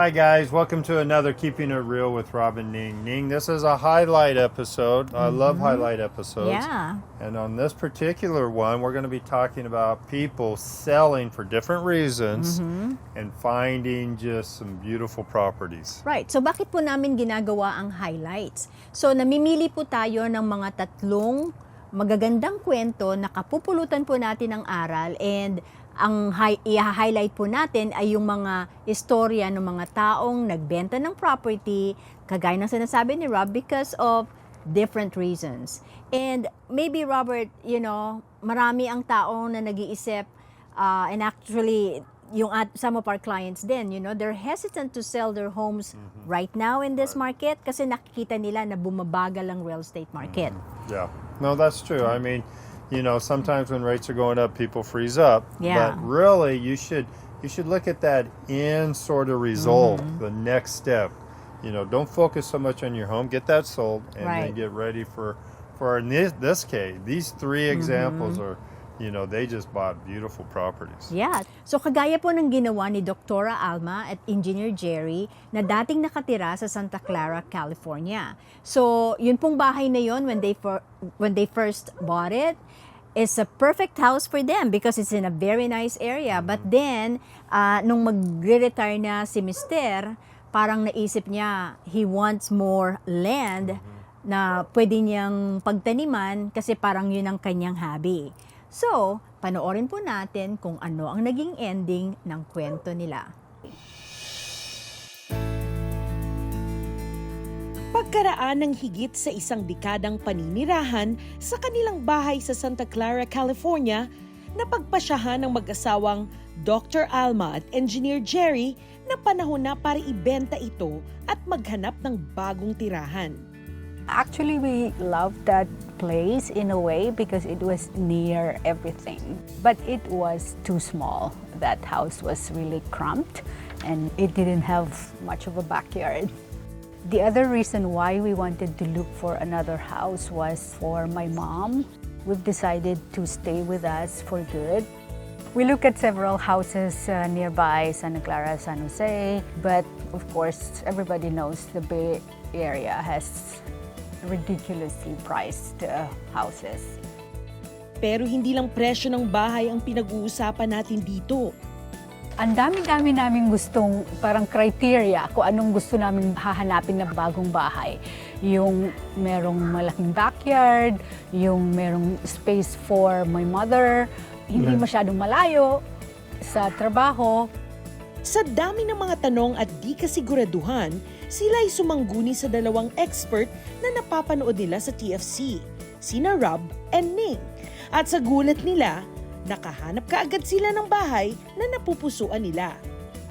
Hi guys, welcome to another Keeping It Real with Rob and Ning. Ning, this is a highlight episode. I love highlight episodes. Yeah. And on this particular one, we're going to be talking about people selling for different reasons and finding just some beautiful properties. Right. So bakit po namin ginagawa ang highlights? So namimili po tayo ng mga tatlong magagandang kwento na kapupulutan po natin ng aral, and ang i-highlight po natin ay yung mga istorya ng mga taong nagbenta ng property, kagaya ng sinasabi ni Rob, because of different reasons. And maybe, Robert, marami ang taong na nag-iisip, and actually, some of our clients din, they're hesitant to sell their homes right now in this market kasi nakikita nila na bumabagal ang real estate market. Yeah. No, that's true. I mean, sometimes when rates are going up, people freeze up. Yeah. But really, you should look at that end sort of result, the next step. Don't focus so much on your home. Get that sold, and then get ready for in this case, these three examples are, they just bought beautiful properties. Yeah. So kagaya po ng ginawa ni Dr. Alma at Engineer Gerry na dating nakatira sa Santa Clara, California. So yun pong bahay na yun, when they first bought it, it's a perfect house for them because it's in a very nice area. But then, nung magre-retire na si Mister, parang naisip niya, he wants more land na pwede niyang pagtaniman kasi parang yun ang kanyang hobby. So, panoorin po natin kung ano ang naging ending ng kwento nila. Pagkaraan ng higit sa isang dekadang paninirahan sa kanilang bahay sa Santa Clara, California, napagpasyahan ng mag-asawang Dr. Alma at Engineer Gerry na panahon na para ibenta ito at maghanap ng bagong tirahan. Actually, we loved that place in a way because it was near everything. But it was too small. That house was really cramped and it didn't have much of a backyard. The other reason why we wanted to look for another house was for my mom. We've decided to stay with us for good. We look at several houses nearby, Santa Clara, San Jose, but of course, everybody knows the Bay Area has ridiculously priced houses. Pero hindi lang presyo ng bahay ang pinag-uusapan natin dito. Ang dami-dami naming gustong parang criteria kung anong gusto namin hahanapin na bagong bahay. Yung merong malaking backyard, yung merong space for my mother, hindi masyadong malayo sa trabaho. Sa dami ng mga tanong at di kasiguraduhan, sila ay sumangguni sa dalawang expert na napapanood nila sa TFC, sina Rob and Ning. At sa gulat nila, nakahanap kaagad sila ng bahay na napupusuan nila.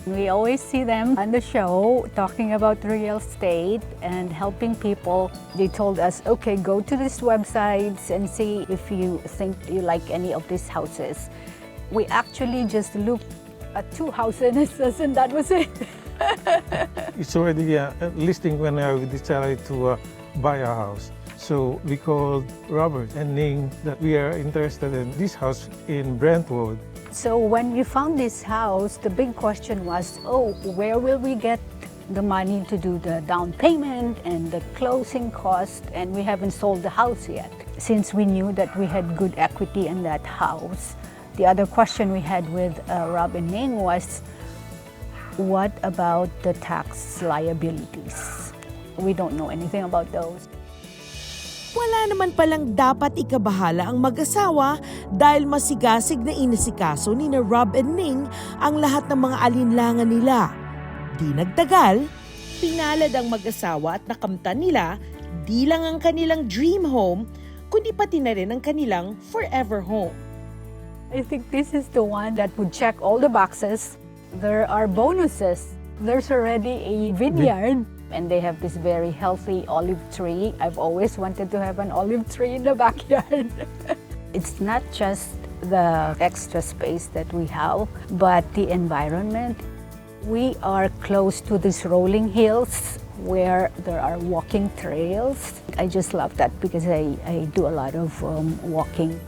We always see them on the show talking about real estate and helping people. They told us, okay, go to these websites and see if you think you like any of these houses. We actually just looked at 2 houses and that was it. It's already a listing when I decided to buy a house. So we called Robert and Ning that we are interested in this house in Brentwood. So when we found this house, the big question was, where will we get the money to do the down payment and the closing cost? And we haven't sold the house yet. Since we knew that we had good equity in that house, the other question we had with Rob and Ning was, what about the tax liabilities? We don't know anything about those. Wala naman palang dapat ikabahala ang mag-asawa dahil masigasig na inisikaso ni Rob and Ning ang lahat ng mga alinlangan nila. Di nagtagal, pinalad ang mag-asawa at nakamtan nila di lang ang kanilang dream home, kundi pati na rin ang kanilang forever home. I think this is the one that would check all the boxes. There are bonuses. There's already a vineyard. And they have this very healthy olive tree. I've always wanted to have an olive tree in the backyard. It's not just the extra space that we have, but the environment. We are close to these rolling hills where there are walking trails. I just love that because I do a lot of walking.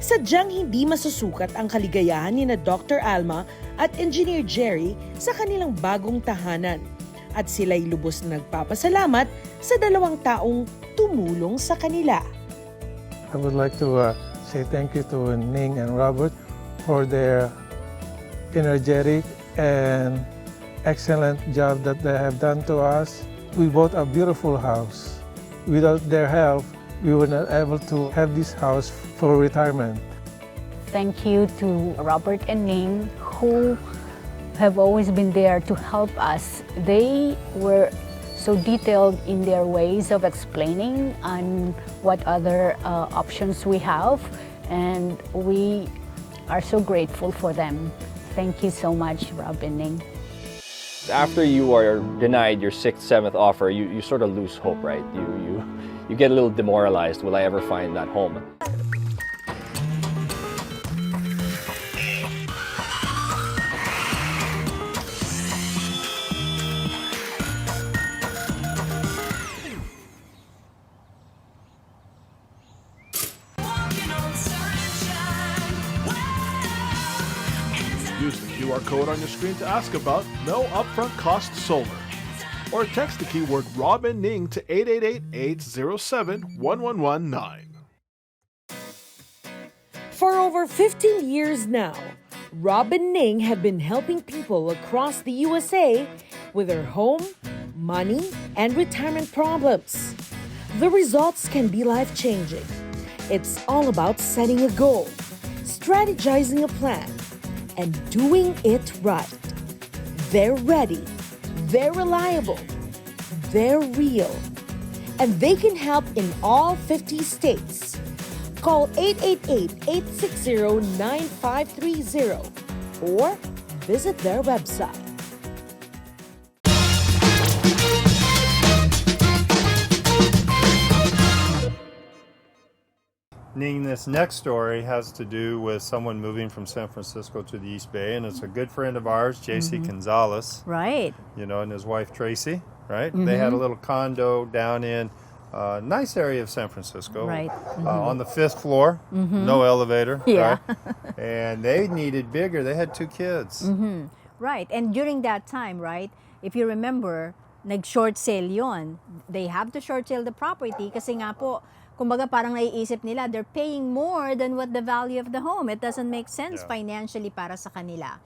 Sadyang hindi masusukat ang kaligayahan ni na Dr. Alma at Engineer Gerry sa kanilang bagong tahanan. At sila'y lubos na nagpapasalamat sa dalawang taong tumulong sa kanila. I would like to say thank you to Ning and Robert for their energetic and excellent job that they have done to us. We bought a beautiful house. Without their help, we were not able to have this house for retirement. Thank you to Robert and Ning, who have always been there to help us. They were so detailed in their ways of explaining on what other options we have, and we are so grateful for them. Thank you so much, Rob and Ning. After you are denied your 6th, 7th offer, you sort of lose hope, right? You get a little demoralized. Will I ever find that home? Use the QR code on your screen to ask about no upfront cost solar. Or text the keyword Rob and Ning to 888-807-1119. For over 15 years now, Rob and Ning have been helping people across the USA with their home, money, and retirement problems. The results can be life-changing. It's all about setting a goal, strategizing a plan, and doing it right. They're ready, they're reliable, they're real, and they can help in all 50 states. Call 888-860-9530 or visit their website. Ning, this next story has to do with someone moving from San Francisco to the East Bay, and it's a good friend of ours, 𝐤𝐞𝐿 Gonzales, Right. you know, and his wife Tracy, right? They had a little condo down in a nice area of San Francisco, Right. on the 5th floor, no elevator, Yeah. right? And they needed bigger. They had 2 kids. Right. And during that time, right, if you remember, nag-short sale yon. They have to short sale the property kasi nga po, kumbaga parang naiisip nila, they're paying more than what the value of the home. It doesn't make sense financially para sa kanila.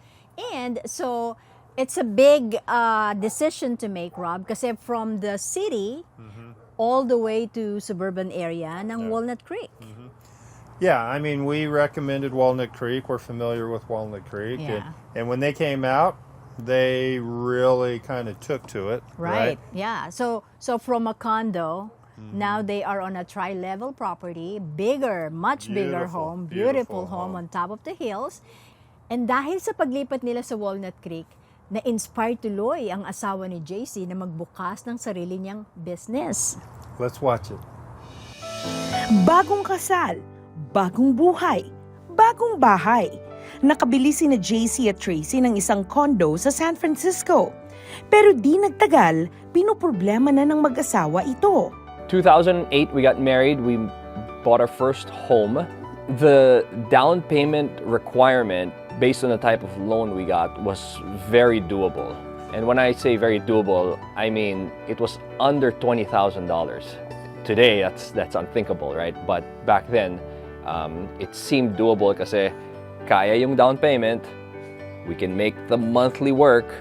And so, it's a big decision to make, Rob, kasi from the city all the way to suburban area ng Walnut Creek. Yeah, I mean, we recommended Walnut Creek. We're familiar with Walnut Creek. Yeah. And when they came out, they really kind of took to it. Right. Yeah. So from a condo, now they are on a tri-level property, bigger, much bigger Beautiful, home, beautiful beautiful home home. on top of the hills. And dahil sa paglipat nila sa Walnut Creek, na-inspire tuloy ang asawa ni JC na magbukas ng sarili niyang business. Let's watch it. Bagong kasal, bagong buhay, bagong bahay. Nakabili si na JC at Tracy ng isang condo sa San Francisco. Pero di nagtagal, pinoproblema na ng mag-asawa ito. 2008, we got married. We bought our first home. The down payment requirement, based on the type of loan we got, was very doable. And when I say very doable, I mean it was under $20,000. Today, that's unthinkable, right? But back then, it seemed doable kasi kaya yung down payment, we can make the monthly work,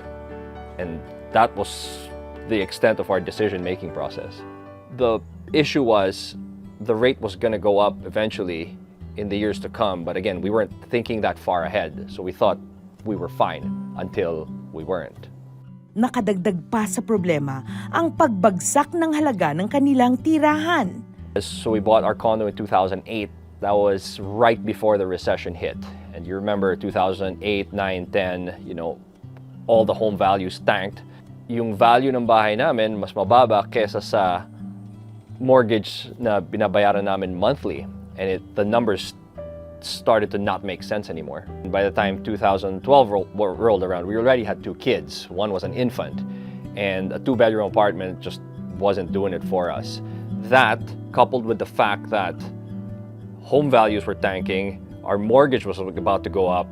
and that was the extent of our decision-making process. The issue was the rate was going to go up eventually in the years to come, but again, we weren't thinking that far ahead, so we thought we were fine until we weren't. Nakadagdag pa sa problema ang pagbagsak ng halaga ng kanilang tirahan. So we bought our condo in 2008. That was right before the recession hit. And you remember 2008, 9, 10, you know, all the home values tanked. Yung value ng bahay namin mas mababa kesa sa mortgage na binabayaran namin monthly. And the numbers started to not make sense anymore. And by the time 2012 rolled around, we already had 2 kids. One was an infant, and a 2-bedroom apartment just wasn't doing it for us. That, coupled with the fact that home values were tanking, our mortgage was about to go up.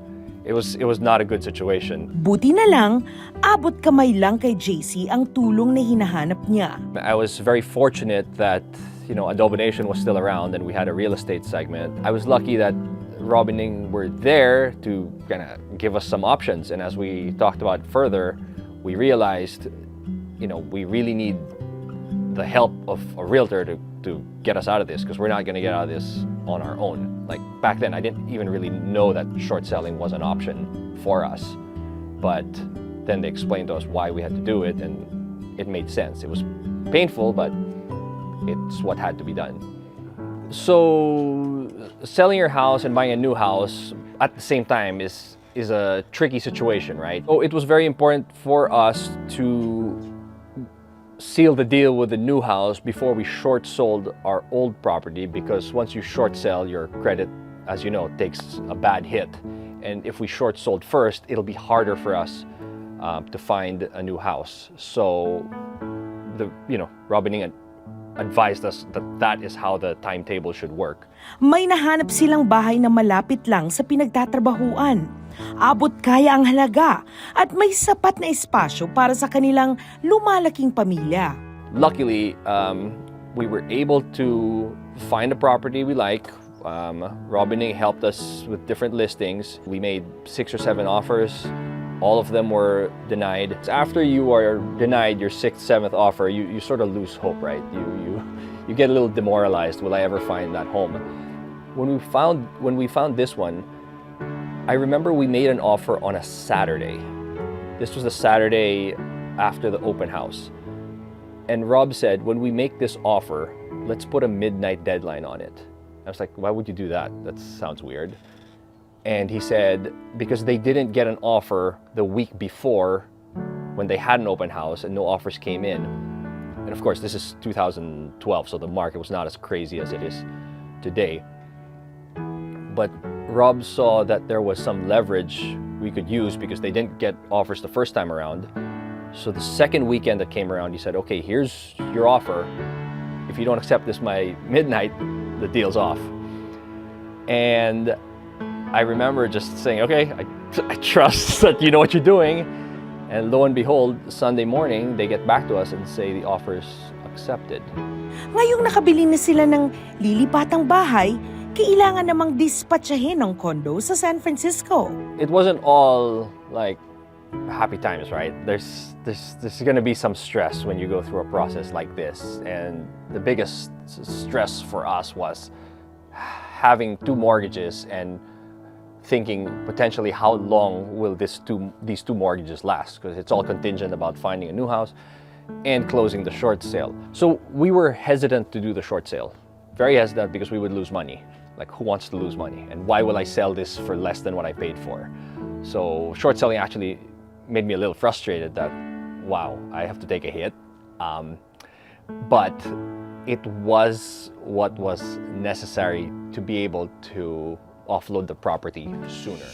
It was not a good situation. Buti na lang, abot kamay lang kay JC ang tulong na hinahanap niya. I was very fortunate that, Adobo Nation was still around and we had a real estate segment. I was lucky that Rob and Ning were there to kind of give us some options. And as we talked about further, we realized, we really need the help of a realtor to get us out of this, because we're not going to get out of this on our own. Like back then, I didn't even really know that short selling was an option for us. But then they explained to us why we had to do it, and it made sense. It was painful, but it's what had to be done. So selling your house and buying a new house at the same time is a tricky situation, right? So it was very important for us to seal the deal with the new house before we short sold our old property, because once you short sell, your credit, as you know, takes a bad hit. And if we short sold first, it'll be harder for us to find a new house. So Rob and Ning advised us that is how the timetable should work. May nahanap silang bahay na malapit lang sa pinagtatrabahuan. Abot kaya ang halaga at may sapat na espasyo para sa kanilang lumalaking pamilya. Luckily, we were able to find a property we like. Rob and Ning helped us with different listings. We made 6 or 7 offers. All of them were denied. After you are denied your 6th, 7th offer, you sort of lose hope, right? You get a little demoralized. Will I ever find that home? When we found this one, I remember we made an offer on a Saturday. This was the Saturday after the open house. And Rob said, when we make this offer, let's put a midnight deadline on it. I was like, why would you do that? That sounds weird. And he said, because they didn't get an offer the week before when they had an open house and no offers came in. And of course, this is 2012, so the market was not as crazy as it is today. But Rob saw that there was some leverage we could use because they didn't get offers the first time around. So the second weekend that came around, he said, okay, here's your offer. If you don't accept this by midnight, the deal's off. And I remember just saying, okay, I trust that you know what you're doing. And lo and behold, Sunday morning, they get back to us and say the offer's accepted. Ngayong nakabili na sila ng lilipatang bahay, kailangan namang dispatchahin ng condo sa San Francisco. It wasn't all like happy times, right? There's going to be some stress when you go through a process like this. And the biggest stress for us was having 2 mortgages and thinking potentially how long will these two mortgages last, because it's all contingent about finding a new house and closing the short sale. So we were hesitant to do the short sale. Very hesitant, because we would lose money. Like, who wants to lose money? And why will I sell this for less than what I paid for? So short selling actually made me a little frustrated that, wow, I have to take a hit. But it was what was necessary to be able to offload the property sooner.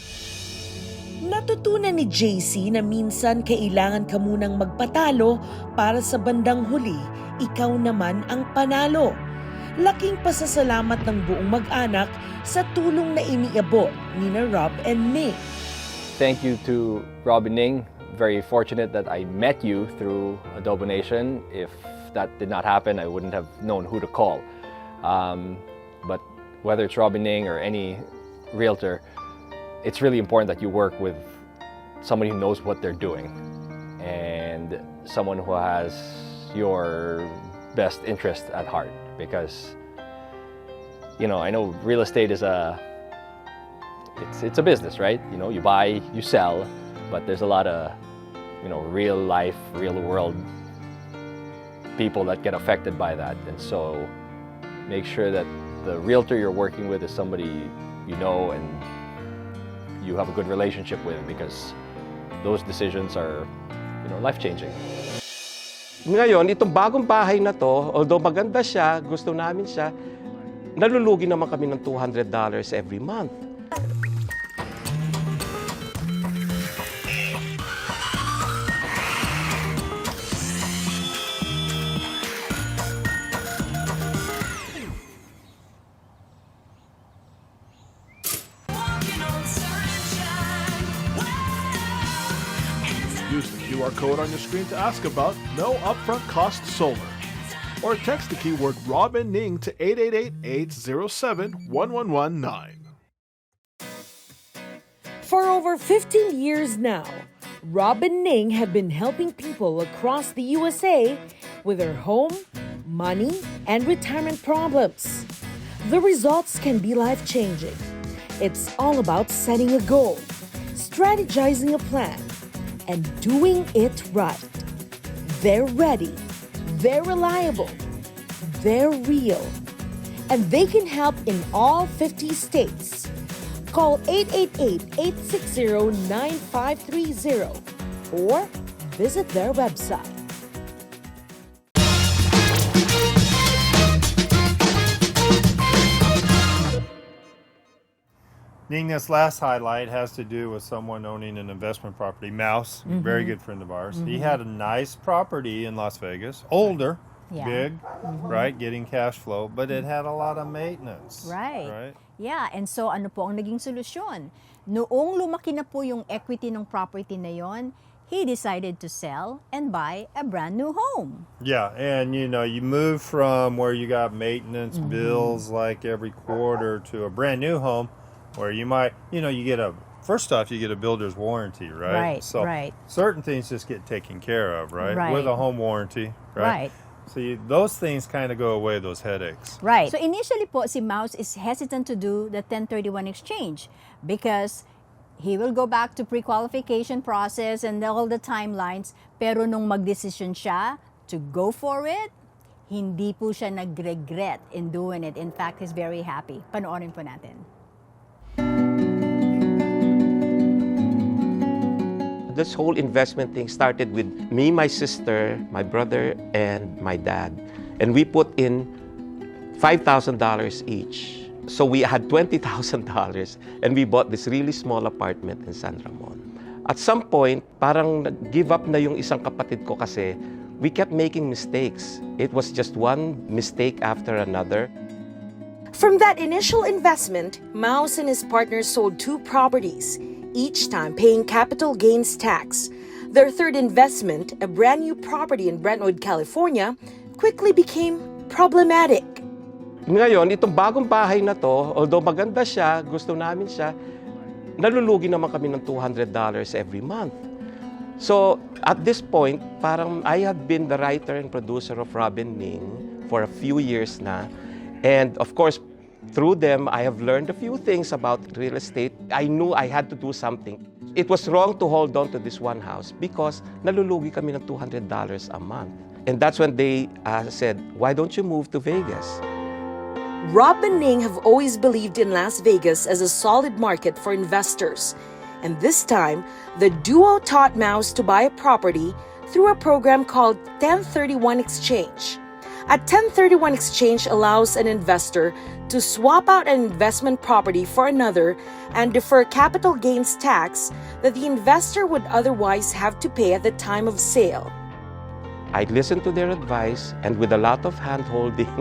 Natutunan ni JC na minsan kailangan ka munang magpatalo para sa bandang huli, ikaw naman ang panalo. Laking pasasalamat ng buong mag-anak sa tulong na iniabot ni na Rob and Ning. Thank you to Rob and Ning. Very fortunate that I met you through Adobo Nation. If that did not happen, I wouldn't have known who to call. But whether it's Rob and Ning or any realtor, it's really important that you work with somebody who knows what they're doing and someone who has your best interest at heart, because I know real estate is it's a business, right? You buy, you sell, but there's a lot of real life, real world people that get affected by that. And so make sure that the realtor you're working with is somebody you know and you have a good relationship with, because those decisions are life-changing. Ngayon, itong bagong bahay na to, although maganda siya, gusto namin siya, nalulugi naman kami ng $200 every month. Use the QR code on your screen to ask about no upfront cost solar. Or text the keyword Rob and Ning to 888-807-1119. For over 15 years now, Rob and Ning have been helping people across the USA with their home, money, and retirement problems. The results can be life-changing. It's all about setting a goal, strategizing a plan, and doing it right. They're ready, they're reliable, they're real, and they can help in all 50 states. Call 888-860-9530 or visit their website. Ning, this last highlight has to do with someone owning an investment property. Mouse, very good friend of ours. He had a nice property in Las Vegas, older, big, right, getting cash flow, but it had a lot of maintenance. Right. Yeah, and so ano po ang naging solusyon? Noong lumaki na po yung equity ng property na yon, he decided to sell and buy a brand new home. Yeah, and you know, you move from where you got maintenance bills like every quarter to a brand new home where you might, you know, you get a, first off, you get a builder's warranty, right? So certain things just get taken care of, right? With a home warranty, right? So those things kind of go away, those headaches. Right. So initially po, si Mouse is hesitant to do the 1031 exchange because he will go back to pre-qualification process and all the timelines. Pero nung mag-decision siya to go for it, hindi po siya nag-regret in doing it. In fact, he's very happy. Panoorin po natin. This whole investment thing started with me, my sister, my brother, and my dad. And we put in $5,000 each. So we had $20,000 and we bought this really small apartment in San Ramon. At some point, parang give up na yung isang kapatid ko kasi we kept making mistakes. It was just one mistake after another. From that initial investment, Mouse and his partner sold 2 properties, each time paying capital gains tax. Their third investment, a brand new property in Brentwood, California, quickly became problematic. Ngayon, itong bagong bahay na to, although maganda siya, gusto namin siya, nalulugi naman kami ng $200 every month. So, at this point, parang I have been the writer and producer of Rob and Ning for a few years na. And of course, through them, I have learned a few things about real estate. I knew I had to do something. It was wrong to hold on to this one house because nalulugi kami ng $200 a month. And that's when they said, why don't you move to Vegas? Rob and Ning have always believed in Las Vegas as a solid market for investors. And this time, the duo taught Mouse to buy a property through a program called 1031 Exchange. A 1031 exchange allows an investor to swap out an investment property for another and defer capital gains tax that the investor would otherwise have to pay at the time of sale. I listened to their advice, and with a lot of hand-holding,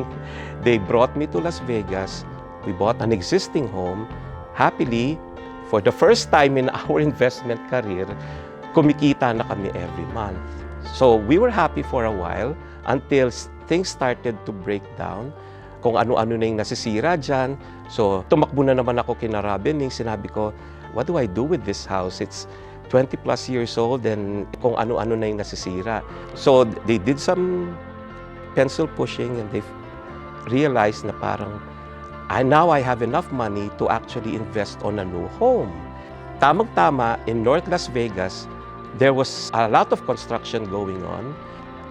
they brought me to Las Vegas. We bought an existing home. Happily, for the first time in our investment career, kumikita na kami every month. So we were happy for a while until things started to break down. Kung ano-ano na yung nasisira dyan. So tumakbo na naman ako kina Rob and Ning. Sinabi ko, what do I do with this house? It's 20 plus years old and kung ano-ano na yung nasisira. So they did some pencil pushing and they realized na parang, now I have enough money to actually invest on a new home. Tamang-tama, in North Las Vegas, there was a lot of construction going on.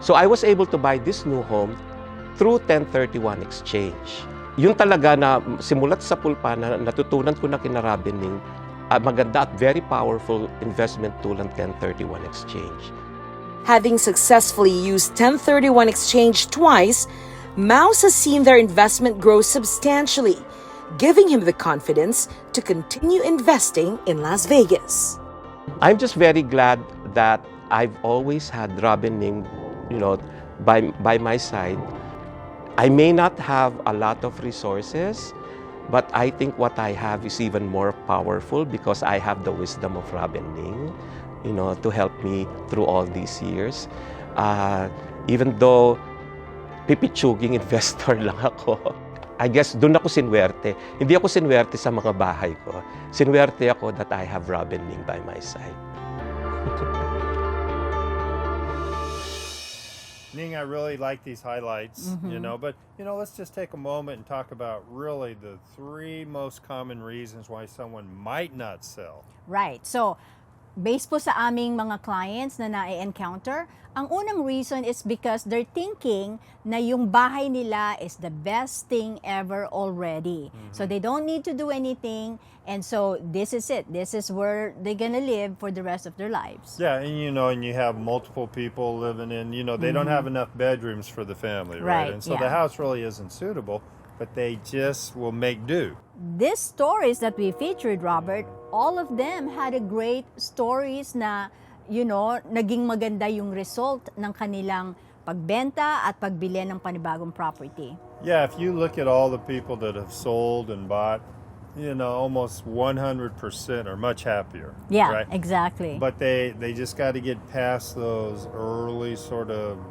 So I was able to buy this new home through 1031 exchange. Yun talaga na simulat sa pulpa na natutunan ko na kina Rob and Ning, maganda at very powerful investment tool ang 1031 exchange. Having successfully used 1031 exchange twice, Mouse has seen their investment grow substantially, giving him the confidence to continue investing in Las Vegas. I'm just very glad that I've always had Rob and Ning, by my side. I may not have a lot of resources, but I think what I have is even more powerful because I have the wisdom of Rob and Ning to help me through all these years. Even though pipitsuging investor lang ako, I guess doon ako sinwerte. Hindi ako sinwerte sa mga bahay ko. Sinwerte ako that I have Rob and Ning by my side. Ning, I really like these highlights, but let's just take a moment and talk about really the 3 most common reasons why someone might not sell. Right. So, based po sa aming mga clients na na-encounter, ang unang reason is because they're thinking na yung bahay nila is the best thing ever already. So they don't need to do anything, and so this is it. This is where they're gonna live for the rest of their lives. Yeah, and and you have multiple people living in, they don't have enough bedrooms for the family, right? Right, And so yeah. the house really isn't suitable, but they just will make do. These stories that we featured, Robert, all of them had a great stories na, naging maganda yung result ng kanilang pagbenta at pagbili ng panibagong property. Yeah, if you look at all the people that have sold and bought, almost 100% are much happier. Yeah, right? exactly. But they just got to get past those early sort of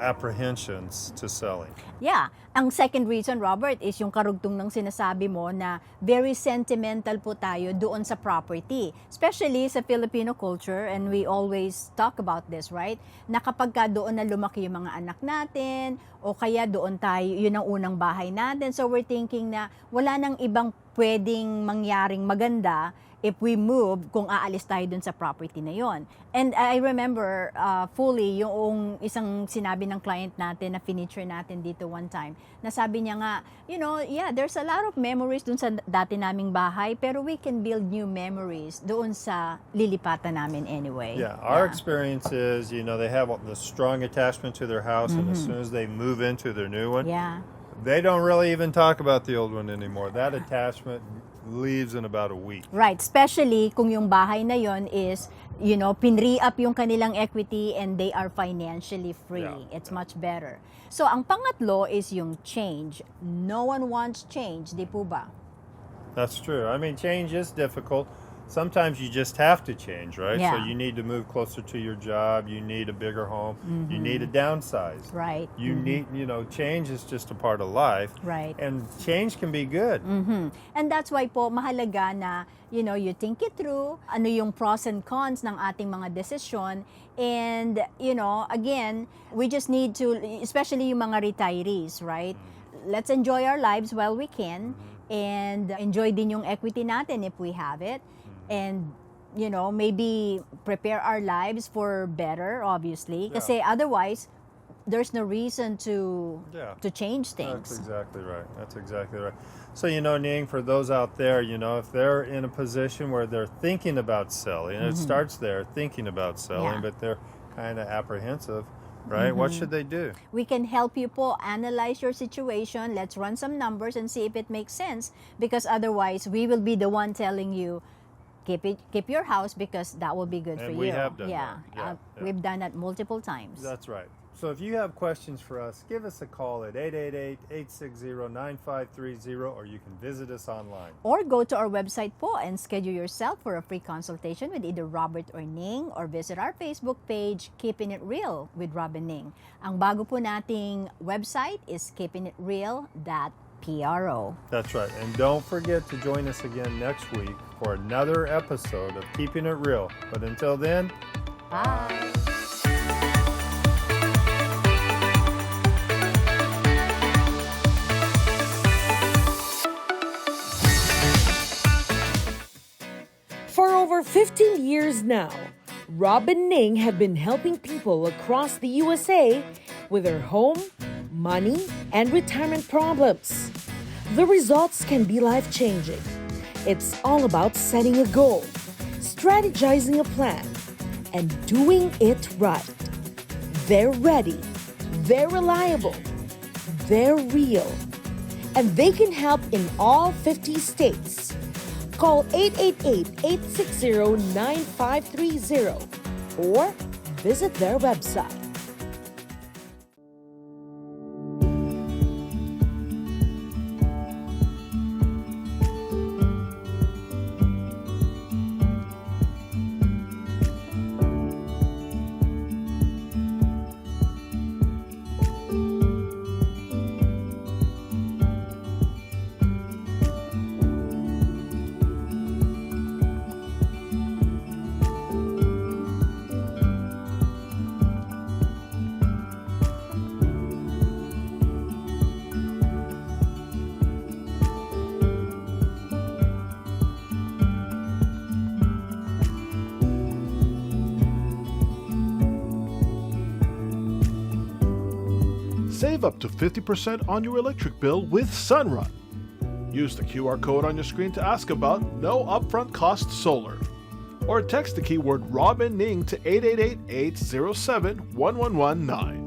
apprehensions to selling. Yeah. Ang second reason, Robert, is yung karugtong ng sinasabi mo na very sentimental po tayo doon sa property. Especially sa Filipino culture, and we always talk about this, right? Na kapag ka doon na lumaki yung mga anak natin, o kaya doon tayo, yun ang unang bahay natin. So we're thinking na wala nang ibang pwedeng mangyaring maganda if we move kung aalis tayo dun sa property na yon. And I remember fully yung isang sinabi ng client natin na finiture natin dito one time, na sabi niya nga, there's a lot of memories dun sa dati naming bahay, pero we can build new memories doon sa lilipatan namin anyway. Yeah, our experience is, they have the strong attachment to their house, and as soon as they move into their new one, they don't really even talk about the old one anymore. That attachment leaves in about a week. Right, especially kung yung bahay na yon is, pinre-up yung kanilang equity and they are financially free. Yeah. It's much better. So, ang pangatlo is yung change. No one wants change, di po ba? That's true. I mean, change is difficult. Sometimes you just have to change, right? Yeah. So you need to move closer to your job. You need a bigger home. You need a downsize. Right. You need, change is just a part of life. Right. And change can be good. And that's why po, mahalaga na, you think it through, ano yung pros and cons ng ating mga desisyon. And, again, we just need to, especially yung mga retirees, right? Let's enjoy our lives while we can. And enjoy din yung equity natin if we have it. And, maybe prepare our lives for better, obviously. Kasi otherwise, there's no reason to change things. That's exactly right. That's exactly right. So, Ning, for those out there, if they're in a position where they're thinking about selling, and it starts there, thinking about selling, but they're kind of apprehensive, right? What should they do? We can help you po analyze your situation. Let's run some numbers and see if it makes sense, because otherwise we will be the one telling you, keep your house because that will be good for you. And we have done that. We've done that multiple times. That's right. So if you have questions for us, give us a call at 888-860-9530, or you can visit us online. Or go to our website po and schedule yourself for a free consultation with either Robert or Ning, or visit our Facebook page, Keeping It Real with Rob and Ning. Ang bago po nating website is keepingitreal.pro. That's right. And don't forget to join us again next week for another episode of Keeping It Real. But until then, Bye. For over 15 years now, Rob and Ning have been helping people across the USA with their home, money, and retirement problems. The results can be life-changing. It's all about setting a goal, strategizing a plan, and doing it right. They're ready, they're reliable, they're real, and they can help in all 50 states. Call 888-860-9530 or visit their website. Save up to 50% on your electric bill with Sunrun. Use the QR code on your screen to ask about no upfront cost solar. Or text the keyword Rob and Ning to 888-807-1119.